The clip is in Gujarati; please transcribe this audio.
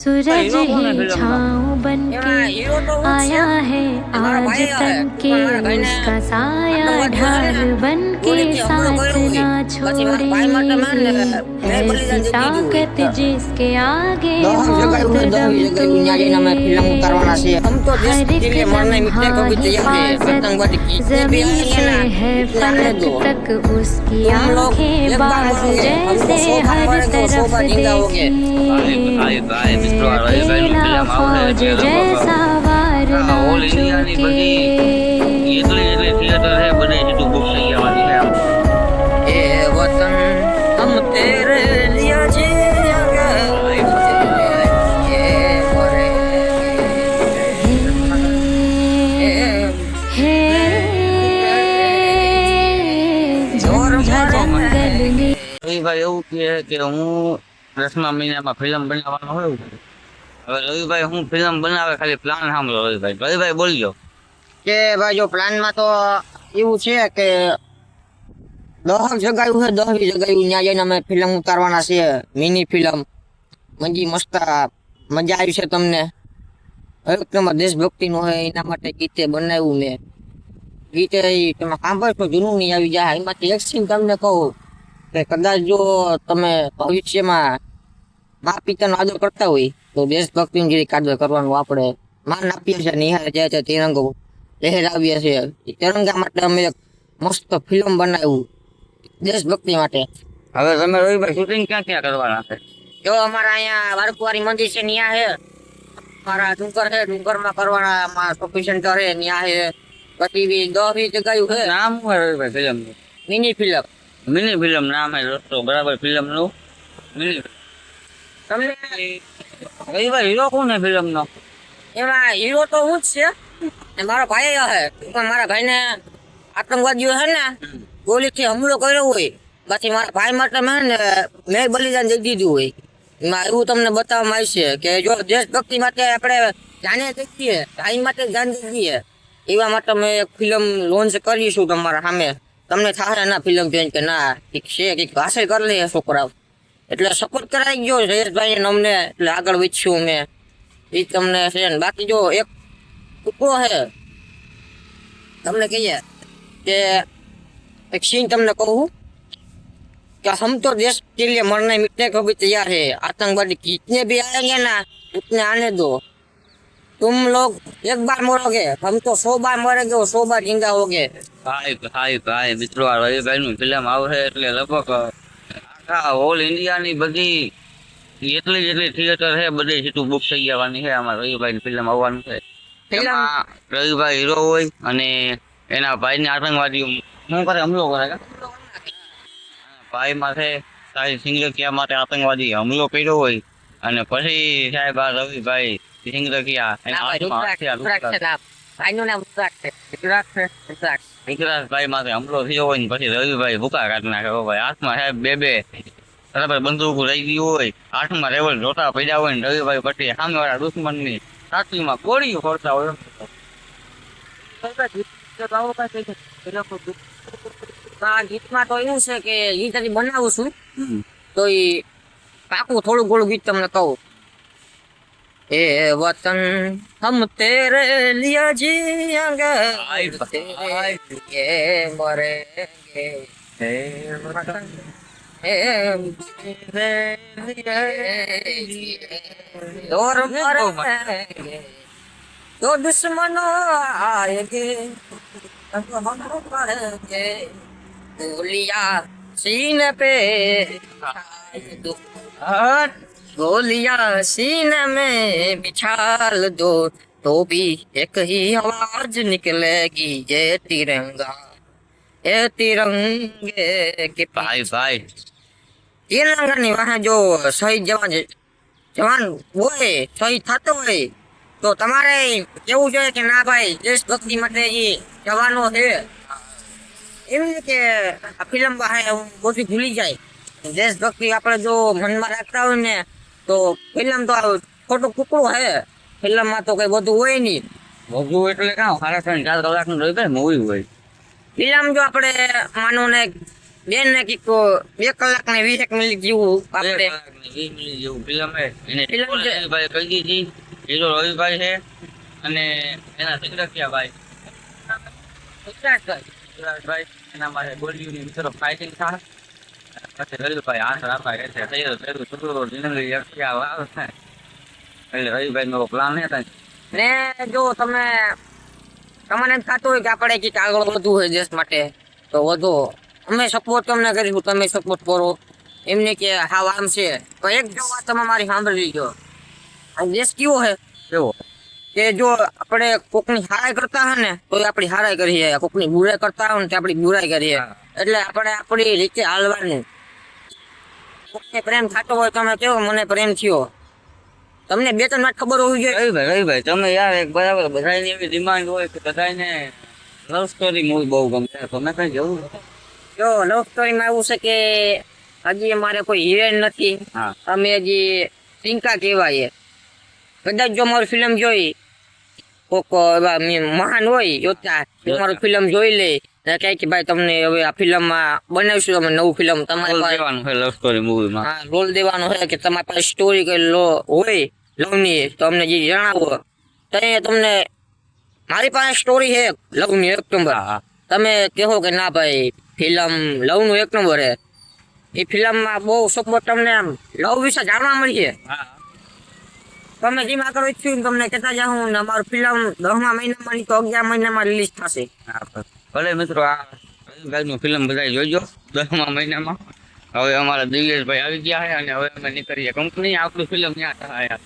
सूरज ही छाँव बन के आया है आज तन के, उसका साया ढाल बन के साथ ना छोड़े। ऐसी ताकत जिसके आगे मौत दम तोड़े। हर एक लम्हा हिफाजत जमीन से है फलक तक उसकी आंखें बाज, जैसे हर तरफ देखे अकेला फौज जैसा वार ना चूके। हम तेरे लिए जिएंगे, રવિભાઈ એવું કહે કે હું 10મા મહિનામાં ફિલ્મ બનાવવાનો હોય. હવે રવિભાઈ હું ફિલ્મ બનાવે ખાલી પ્લાન સાંભળો. રવિભાઈ બોલજો કે ભાઈ જો પ્લાનમાં તો એવું છે કે 10 જગાયું છે, 10 જગાયું ત્યાં જઈને અમે ફિલ્મ ઉતારવાના છે, મિની ફિલ્મ. મંજી મસ્ત મજા આવી છે તમને. એક તમારે દેશભક્તિનું હોય એના માટે ગીતે બનાવ્યું મેં. ગીતે તમે સાંભળશો જૂનું નહીં આવી જાય. એમાંથી એક સીન તમને કહું કે કદાચ જો તમે ભવિષ્યમાં બાપ પિતાનો આદર કરતા હોય તો દેશભક્તિનું જે આદર કરવાનું આપણે માન આપીએ છીએ. નિહાળે જાય છે તિરંગો લહેરાવીએ છીએ. તિરંગા માટે અમે એક મસ્ત ફિલ્મ બનાવ્યું દેશભક્તિ માટે. હવે તમે રવિભાઈ શૂટિંગ ક્યાં ક્યાં કરવાના છે? જો અમારા અહીંયા વારકુવારી મંદિર છે ત્યાં છે, અમારા ડુંગર છે ડુંગરમાં કરવાના, અમારા શોપિંગ સેન્ટર છે ત્યાં છે. પછી 10-20 જગાયું છે. નામ શું છે રવિભાઈ ફિલ્મનું? Mini film. મિની ફિલ્મ નામ છે દોસ્તો, બરાબર ફિલ્મનું મિની. તમને રવિભાઈ હીરો કોણ છે ફિલ્મનો? એમાં હીરો તો હું જ છે ને મારો ભાઈ છે. પણ મારા ભાઈને આતંકવાદીઓ છે ને ગોલીથી હુમલો કર્યો હોય, પછી મારા ભાઈ માટે મેં બલિદાન દઈ દીધું હોય. એમાં એવું તમને બતાવવામાં આવશે કે જો દેશભક્તિ માટે આપણે જાને દઈએ, ભાઈ માટે જાન દઈએ, એવા માટે મેં એક ફિલ્મ લોન્ચ કરીશું તમારા સામે. તમને થાય ના ફિલ્મ જોઈને કે ના કંઈક છે, કંઈક હાસિલ કરી લે છોકરાઓ. એટલે સપોર્ટ કરાવી ગયો જયેશભાઈ અમને, એટલે આગળ વધશું મેં એ તમને છે ને. બાકી જો એક ટુકડો છે તમને કહીએ કે એક સીન તમને કહું कि हम तो देश के लिए मरने मिटने को भी तैयार है, आतंकवादी कितने भी आएंगे ना उतने आने दो, तुम लोग एक बार मरोगे हम तो 100 बार मरेंगे और 100 बार जिंदा होगे. ભાઈ મિત્રો આ રવિભાઈનું ફિલ્મ આવશે એટલે લગભગ આખા ઓલ ઇન્ડિયાની બધી જેટલી થિયેટર છે બધી સીટું બુક થઈ જવાની છે. આમાં રવિભાઈની ફિલ્મ આવવાનું છે. એમાં રવિભાઈ હીરો હોય અને એના ભાઈને આતંકવાદી શું કરે, હુમલો કરે. ભાઈ માથે તારી સિંગરકિયા માટે આતંકવાદી હુમલો કર્યો હોય અને પછી સાહેબ આ રવિભાઈ સિંગરકિયા વિકરાજભાઈ માથે હુમલો થયો હોય ને પછી રવિભાઈ ભૂકા કાઢી નાખે. ભાઈ હાથમાં સાહેબ બે બરાબર બંદૂક રહી ગયું હોય, હાથમાં રેવલ જોતા પડ્યા હોય ને રવિભાઈ પછી સામેવાળા દુશ્મનની છાતીમાં ગોળીઓ ફોડતા હોય. આ ગીતમાં તો એવું છે કે ગીત હજી બનાવું છું તો એ પાકું થોડું ઘણું ગીત તમને કહું. એ વતન હમ તેરે લિયે જીએંગે, તેરે લિયે મરેંગે, હે વતન और मरेंगे तो दुश्मनों आएंगे हम करेंगे, गोलियां सीने पे दो, गोलियां सीने में बिछाल दो तो भी एक ही आवाज निकलेगी, ये तिरंगा ए तिरंगे के ભાઈ તિરંગાની વાહે જો શહીદ જવાન હોય, શહીદ થતો હોય તો તમારે કેવું જોઈએ કે ના ભાઈ દેશભક્તિ માટે એ જવાનો છે. એમ કે આ ફિલ્મ વાહે બધું ભૂલી જાય. દેશભક્તિ આપણે જો મનમાં રાખતા હોય ને તો ફિલ્મ તો ખોટું ટુકડું છે. ફિલ્મમાં તો કઈ બધું હોય નહીં. બધું એટલે કાં 3.5-4 કલાકનું રવિભાઈ મૂવી હોય. ફિલ્મ જો આપણે માનો ને બેન ને કીક 2 કલાક ને 20 મિનિટ જેવું આપણે 20 મિનિટ જેવું ફિલ્મ છે એને ફિલ્મ છે. રવિભાઈ કહી દીધી. હીરો રવિભાઈ છે અને એના સિકરકિયા ભાઈ ભાઈ એના માટે બોલીની મિત્રો ફાઇટિંગ થાય. પછી રવિભાઈ હાથ રાખવા છે તૈયાર કર્યું છોકરો જિંદગી યક્ષિયા વાવ થાય એટલે રવિભાઈ નો પ્લાન છે ત્યાં. ને જો તમને એમ થતું હોય કે આપણે કંઈક આગળ વધવું હોય દેશ માટે તો વધો. અમે સપોર્ટ તમને કરીશું, તમે સપોર્ટ કરો. એમને કે હા આમ છે તો એક જો વાત તમે મારી સાંભળવી જો. આ દેશ કેવો છે કેવો કે જો આપણે કોકની હારાઈ કરતા હોય ને તો આપણી હારાઈ કરીએ, કોકની બુરાઈ કરતા હોય ને તો આપણી બુરાઈ કરીએ. એટલે આપણે આપણી રીતે હાલવાનું. કોકને પ્રેમ થતો હોય તમે કેવો મને પ્રેમ થયો, તમને 2-3 વાત ખબર હોવી જોઈએ. રવિભાઈ તમે યાર એક બરાબર બધાની એવી ડિમાન્ડ હોય કે બધાને લવ સ્ટોરી મૂવી બહુ ગમે. તમે કઈ જવું જો લવ સ્ટોરીમાં એવું છે કે હજી અમારે કોઈ હિરોઈન નથી. હા અમે હજી ટિંકા કહેવાય. કદાચ જો મારી ફિલ્મ જોઈ કોક એવા મહાન હોય યોદ્ધા તમારું ફિલ્મ જોઈ લે ને કહે કે ભાઈ તમને હવે આ ફિલ્મમાં બનાવીશું અમે નવું ફિલ્મ તમારી પાસે દેવાનું છે લવ સ્ટોરી મૂવીમાં. હા રોલ દેવાનો છે કે તમારી પાસે સ્ટોરી કઈ લો હોય લવની તો અમને જે જણાવો તો એ તમને મારી પાસે સ્ટોરી છે લવની 1 નંબર. હા તમે કહો કે ના ભાઈ ફિલ્મ લવનું 1 નંબર છે, એ ફિલ્મમાં બહુ સપોર્ટ તમને આમ લવ વિશે જાણવા મળશે. હા તમે જેમ આગળ ઈચ્છ્યું તમને કહેતા જાઉં ને અમારું ફિલ્મ 10મા મહિનામાં નહીં તો 11મા મહિનામાં રિલીઝ થશે. હા ભલે મિત્રો આ રવિભાઈનું ફિલ્મ બધા જોઈજો 10મા મહિનામાં. હવે અમારા દિવ્યેશભાઈ આવી ગયા છે અને હવે અમે નીકળીએ કંપની. આપણું ફિલ્મ ત્યાં થાય.